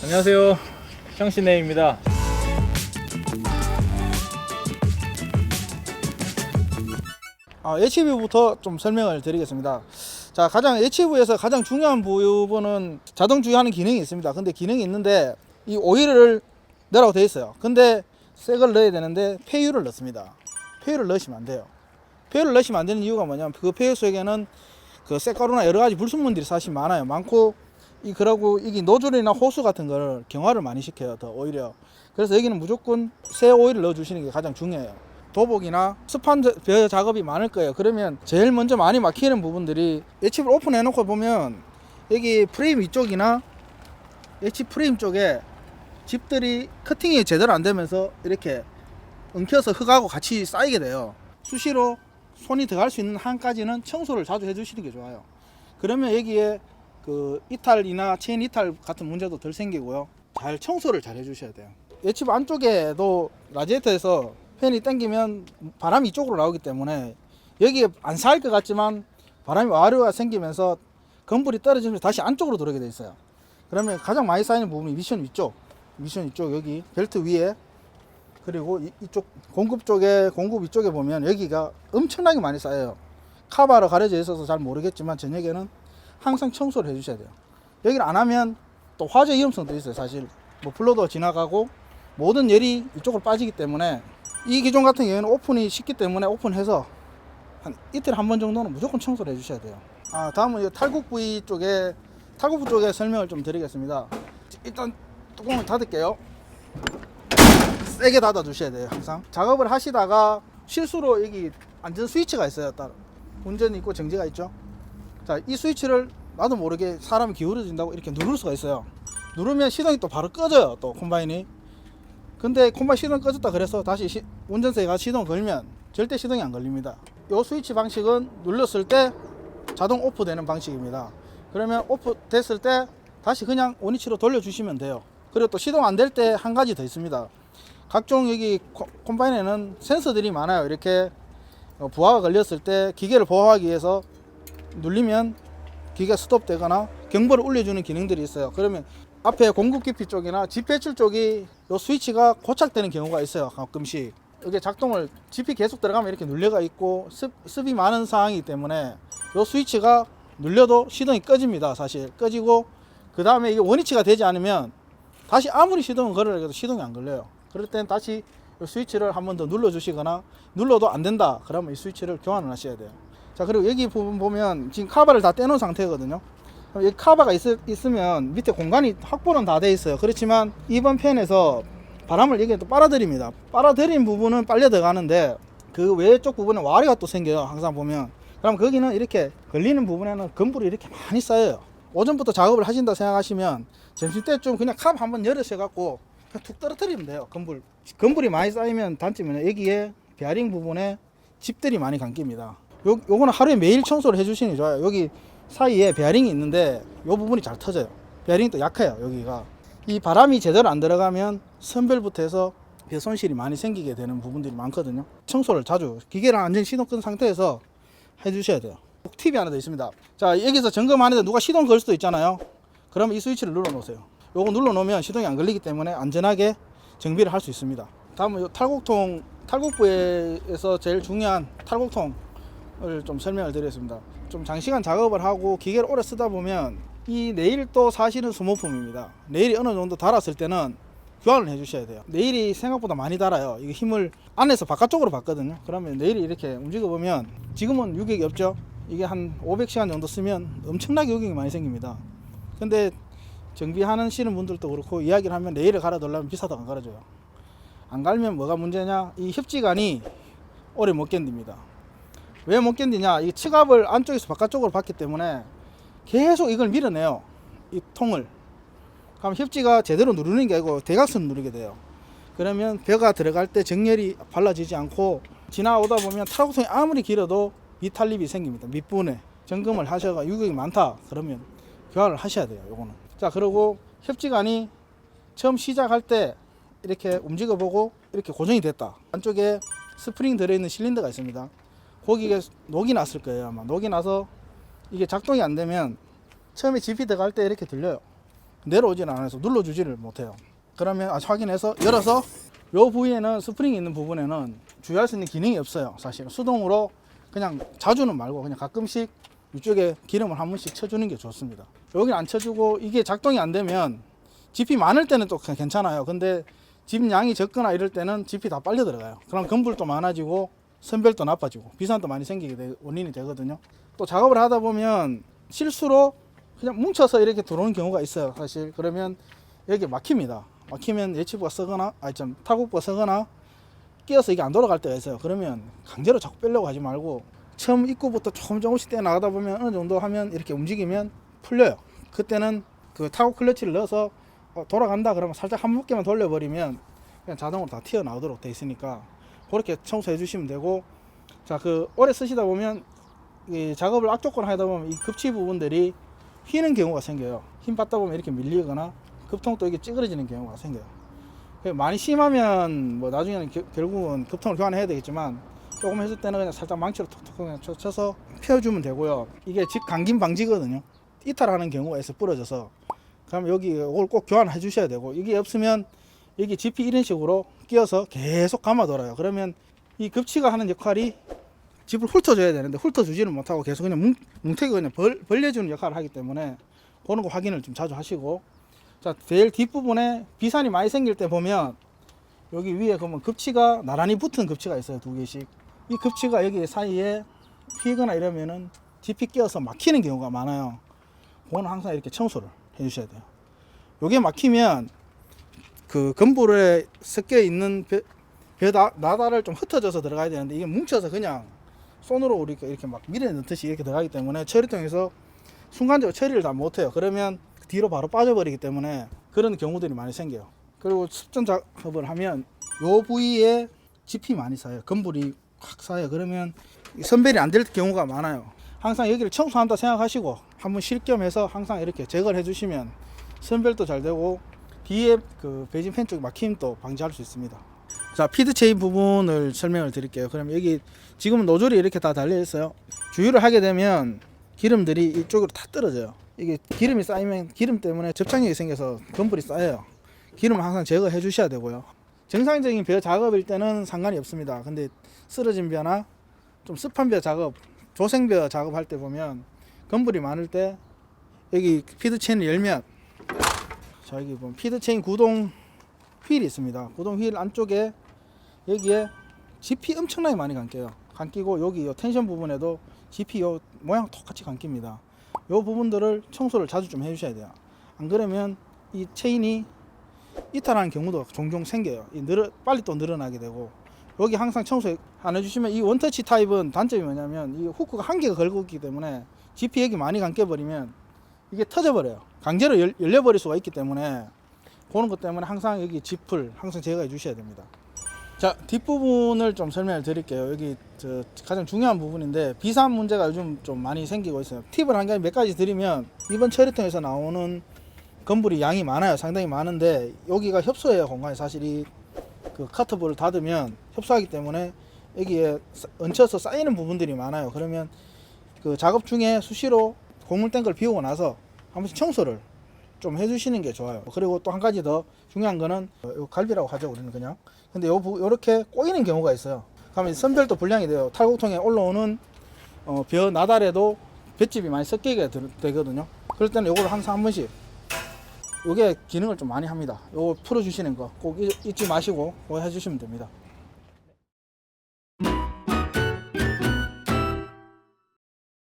안녕하세요, 형신네입니다. HV부터 좀 설명을 드리겠습니다. 자, HV에서 가장 중요한 부분은 자동 주유하는 기능이 있습니다. 근데 기능이 있는데 이 오일을 넣으라고 되어 있어요. 근데 새 걸 넣어야 되는데 폐유를 넣습니다. 폐유를 넣으시면 안 돼요. 폐유를 넣으시면 안 되는 이유가 뭐냐면 그 폐유 속에는 그 쇳가루나 여러 가지 불순물들이 사실 많고 그러고 이게 노즐이나 호수 같은 걸 경화를 많이 시켜요. 더 오히려. 그래서 여기는 무조건 새 오일을 넣어 주시는 게 가장 중요해요. 도복이나 스판 배어 작업이 많을 거예요. 그러면 제일 먼저 많이 막히는 부분들이 H를 오픈해 놓고 보면 여기 프레임 위쪽이나 H 프레임 쪽에 집들이 커팅이 제대로 안 되면서 이렇게 엉켜서 흙하고 같이 쌓이게 돼요. 수시로 손이 들어갈 수 있는 한까지는 청소를 자주 해주시는 게 좋아요. 그러면 여기에 그 이탈이나 체인 이탈 같은 문제도 덜 생기고요. 잘 청소를 잘 해주셔야 돼요. H 안쪽에도 라디에이터에서 팬이 당기면 바람이 이쪽으로 나오기 때문에 여기에 안 살 것 같지만 바람이 와류가 생기면서 건불이 떨어지면서 다시 안쪽으로 들어오게 돼 있어요. 그러면 가장 많이 쌓이는 부분이 미션 위쪽 여기 벨트 위에, 그리고 이쪽 공급 위쪽에 보면 여기가 엄청나게 많이 쌓여요. 카바로 가려져 있어서 잘 모르겠지만 저녁에는 항상 청소를 해주셔야 돼요. 여기를 안 하면 또 화재 위험성도 있어요. 사실 뭐 블로도 지나가고 모든 열이 이쪽으로 빠지기 때문에 이 기종 같은 경우에는 오픈이 쉽기 때문에 오픈해서 한 이틀에 한 번 정도는 무조건 청소를 해주셔야 돼요. 다음은 탈국부 쪽에 설명을 좀 드리겠습니다. 일단 뚜껑을 닫을게요. 세게 닫아 주셔야 돼요. 항상 작업을 하시다가 실수로 여기 안전 스위치가 있어요. 따로 운전이 있고 정지가 있죠. 자, 이 스위치를 나도 모르게 사람이 기울어진다고 이렇게 누를 수가 있어요. 누르면 시동이 또 바로 꺼져요. 또 콤바인이. 근데 콤바인 시동 꺼졌다 그래서 다시 운전대가 시동 걸면 절대 시동이 안 걸립니다. 이 스위치 방식은 눌렀을 때 자동 오프 되는 방식입니다. 그러면 오프 됐을 때 다시 그냥 원위치로 돌려주시면 돼요. 그리고 또 시동 안 될 때 한 가지 더 있습니다. 각종 여기 콤바인에는 센서들이 많아요. 이렇게 부하가 걸렸을 때 기계를 보호하기 위해서 눌리면 기계가 스톱되거나 경보를 울려주는 기능들이 있어요. 그러면 앞에 공급 기피 쪽이나 집 배출 쪽이 요 스위치가 고착되는 경우가 있어요. 가끔씩 이게 작동을 집이 계속 들어가면 이렇게 눌려가 있고 습이 많은 상황이기 때문에 요 스위치가 눌려도 시동이 꺼집니다. 사실 꺼지고 그 다음에 이게 원위치가 되지 않으면 다시 아무리 시동을 걸으라 해도 시동이 안 걸려요. 그럴 땐 다시 이 스위치를 한 번 더 눌러 주시거나 눌러도 안 된다 그러면 이 스위치를 교환을 하셔야 돼요. 자, 그리고 여기 부분 보면 지금 카바를 다 떼놓은 상태거든요. 여기 카바가 있으면 밑에 공간이 확보는 다 돼 있어요. 그렇지만 이번 펜에서 바람을 여기에 또 빨아들입니다. 빨아들인 부분은 빨려 들어가는데 그 외쪽 부분에 와리가 또 생겨요. 항상 보면. 그럼 거기는 이렇게 걸리는 부분에는 건불이 이렇게 많이 쌓여요. 오전부터 작업을 하신다 생각하시면 점심때쯤 그냥 컵 한번 열으셔갖고 그냥 툭 떨어뜨리면 돼요. 건불이 많이 쌓이면 단점은 여기에 베어링 부분에 집들이 많이 감깁니다. 요거는 하루에 매일 청소를 해주시는 게 좋아요. 여기 사이에 베어링이 있는데 요 부분이 잘 터져요. 베어링이 또 약해요. 여기가 이 바람이 제대로 안 들어가면 선별부터 해서 배 손실이 많이 생기게 되는 부분들이 많거든요. 청소를 자주 기계를 완전히 시동 끈 상태에서 해주셔야 돼요. 팁이 하나 더 있습니다. 자, 여기서 점검하는데 누가 시동 걸 수도 있잖아요. 그러면 이 스위치를 눌러 놓으세요. 요거 눌러 놓으면 시동이 안 걸리기 때문에 안전하게 정비를 할 수 있습니다. 다음은 요 탈곡부에서 제일 중요한 탈곡통을 좀 설명을 드리겠습니다. 좀 장시간 작업을 하고 기계를 오래 쓰다 보면 이 네일도 사실은 소모품입니다. 네일이 어느 정도 닳았을 때는 교환을 해주셔야 돼요. 네일이 생각보다 많이 닳아요. 이게 힘을 안에서 바깥쪽으로 받거든요. 그러면 네일이 이렇게 움직여 보면 지금은 유격이 없죠. 이게 한 500시간 정도 쓰면 엄청나게 유격이 많이 생깁니다. 근데 정비하시는 분들도 그렇고 이야기를 하면 네일을 갈아달라면 비싸도 안 갈아줘요. 안 갈면 뭐가 문제냐, 이 협지관이 오래 못 견딥니다. 왜 못 견디냐, 이 측압을 안쪽에서 바깥쪽으로 받기 때문에 계속 이걸 밀어내요. 이 통을. 그럼 협지가 제대로 누르는 게 아니고 대각선 누르게 돼요. 그러면 벼가 들어갈 때 정렬이 발라지지 않고 지나오다 보면 탈곡통이 아무리 길어도 미탈립이 생깁니다. 밑부분에 점검을 하셔가 유격이 많다 그러면 교환을 하셔야 돼요. 요거는. 자, 그리고 협지관이 처음 시작할 때 이렇게 움직여 보고 이렇게 고정이 됐다. 안쪽에 스프링 들어있는 실린더가 있습니다. 거기에 녹이 났을 거예요. 아마 녹이 나서 이게 작동이 안 되면 처음에 GP 들어갈 때 이렇게 들려요. 내려오지는 않아서 눌러주지를 못해요. 그러면 확인해서 열어서 요 부위에는 스프링이 있는 부분에는 주의할 수 있는 기능이 없어요. 사실은 수동으로 그냥 자주는 말고 그냥 가끔씩 이쪽에 기름을 한 번씩 쳐주는 게 좋습니다. 여기는 안 쳐주고 이게 작동이 안 되면 지피 많을 때는 또 괜찮아요. 근데 집 양이 적거나 이럴 때는 지피 다 빨려 들어가요. 그럼 검불도 많아지고 선별도 나빠지고 비산도 많이 생기게 원인이 되거든요. 또 작업을 하다 보면 실수로 그냥 뭉쳐서 이렇게 들어오는 경우가 있어요. 사실 그러면 여기 막힙니다. 막히면 예치부가 쓰거나 타국부가 쓰거나 끼어서 이게 안 돌아갈 때가 있어요. 그러면 강제로 자꾸 빼려고 하지 말고 처음 입구부터 조금씩 떼어 나가다 보면 어느 정도 하면 이렇게 움직이면 풀려요. 그때는 그 타국 클러치를 넣어서 돌아간다 그러면 살짝 한 바퀴만 돌려버리면 그냥 자동으로 다 튀어나오도록 돼 있으니까 그렇게 청소해 주시면 되고, 자, 그 오래 쓰시다 보면 이 작업을 악조건 하다 보면 이 급치 부분들이 휘는 경우가 생겨요. 힘 받다 보면 이렇게 밀리거나 급통도 이게 찌그러지는 경우가 생겨요. 많이 심하면 뭐 나중에는 결국은 급통을 교환해야 되겠지만 조금 했을 때는 그냥 살짝 망치로 톡톡 그냥 쳐서 펴주면 되고요. 이게 집 감김 방지거든요. 이탈하는 경우가 있어 부러져서. 그럼 여기 이걸 꼭 교환해 주셔야 되고, 이게 없으면 여기 지피 이런 식으로 끼어서 계속 감아 돌아요. 그러면 이 급치가 하는 역할이 집을 훑어줘야 되는데 훑어주지는 못하고 계속 그냥 뭉태기 그냥 벌려주는 역할을 하기 때문에 그런 거 확인을 좀 자주 하시고, 자, 제일 뒷부분에 비산이 많이 생길 때 보면 여기 위에 보면 급치가 나란히 붙은 급치가 있어요. 2개씩. 이 급치가 여기 사이에 휘거나 이러면은 지피 끼어서 막히는 경우가 많아요. 그거는 항상 이렇게 청소를 해 주셔야 돼요. 요게 막히면 그 건물에 섞여 있는 나다를 좀 흩어져서 들어가야 되는데 이게 뭉쳐서 그냥 손으로 우리가 이렇게 막 밀어 넣듯이 이렇게 들어가기 때문에 처리통에서 순간적으로 처리를 다 못해요. 그러면 뒤로 바로 빠져버리기 때문에 그런 경우들이 많이 생겨요. 그리고 습전 작업을 하면 요 부위에 지피 많이 쌓여요. 건물이 확 쌓여요. 그러면 선별이 안 될 경우가 많아요. 항상 여기를 청소한다 생각하시고 한번 쉴 겸해서 항상 이렇게 제거를 해주시면 선별도 잘 되고 뒤에 그 베이징 팬 쪽 막힘도 방지할 수 있습니다. 자, 피드 체인 부분을 설명을 드릴게요. 그럼 여기 지금은 노즐이 이렇게 다 달려 있어요. 주유를 하게 되면 기름들이 이쪽으로 다 떨어져요. 이게 기름이 쌓이면 기름 때문에 접착력이 생겨서 건물이 쌓여요. 기름을 항상 제거해 주셔야 되고요. 정상적인 벼 작업일 때는 상관이 없습니다. 근데 쓰러진 벼나 좀 습한 벼 작업, 조생벼 작업할 때 보면 건물이 많을 때 여기 피드 체인을 열면, 자, 여기 보면 피드 체인 구동 휠이 있습니다. 구동 휠 안쪽에 여기에 지피 엄청나게 많이 감겨요. 감기고 여기 요 텐션 부분에도 지피 요 모양 똑같이 감깁니다. 요 부분들을 청소를 자주 좀 해주셔야 돼요. 안 그러면 이 체인이 이탈하는 경우도 종종 생겨요. 빨리 또 늘어나게 되고, 여기 항상 청소 안 해주시면 이 원터치 타입은 단점이 뭐냐면 이 후크가 한 개가 걸고 있기 때문에 지피 여기 많이 감겨버리면 이게 터져버려요. 강제로 열려버릴 수가 있기 때문에 그런 것 때문에 항상 여기 지프를 항상 제거해 주셔야 됩니다. 자, 뒷부분을 좀 설명을 드릴게요. 여기 가장 중요한 부분인데 비산 문제가 요즘 좀 많이 생기고 있어요. 팁을 한 가지 몇 가지 드리면, 이번 처리통에서 나오는 건물이 양이 많아요. 상당히 많은데 여기가 협소해요. 공간이 사실 그 카트볼을 닫으면 협소하기 때문에 여기에 얹혀서 쌓이는 부분들이 많아요. 그러면 그 작업 중에 수시로 고물 땡 걸 비우고 나서 한 번씩 청소를 좀 해주시는 게 좋아요. 그리고 또 한 가지 더 중요한 거는 요 갈비라고 하죠, 우리는 그냥. 근데 요렇게 꼬이는 경우가 있어요. 그러면 선별도 불량이 돼요. 탈곡통에 올라오는 벼 나달에도 볏짚이 많이 섞이게 되거든요. 그럴 때는 요걸 항상 한 번씩, 요게 기능을 좀 많이 합니다. 요거 풀어주시는 거 꼭 잊지 마시고 그거 해주시면 됩니다.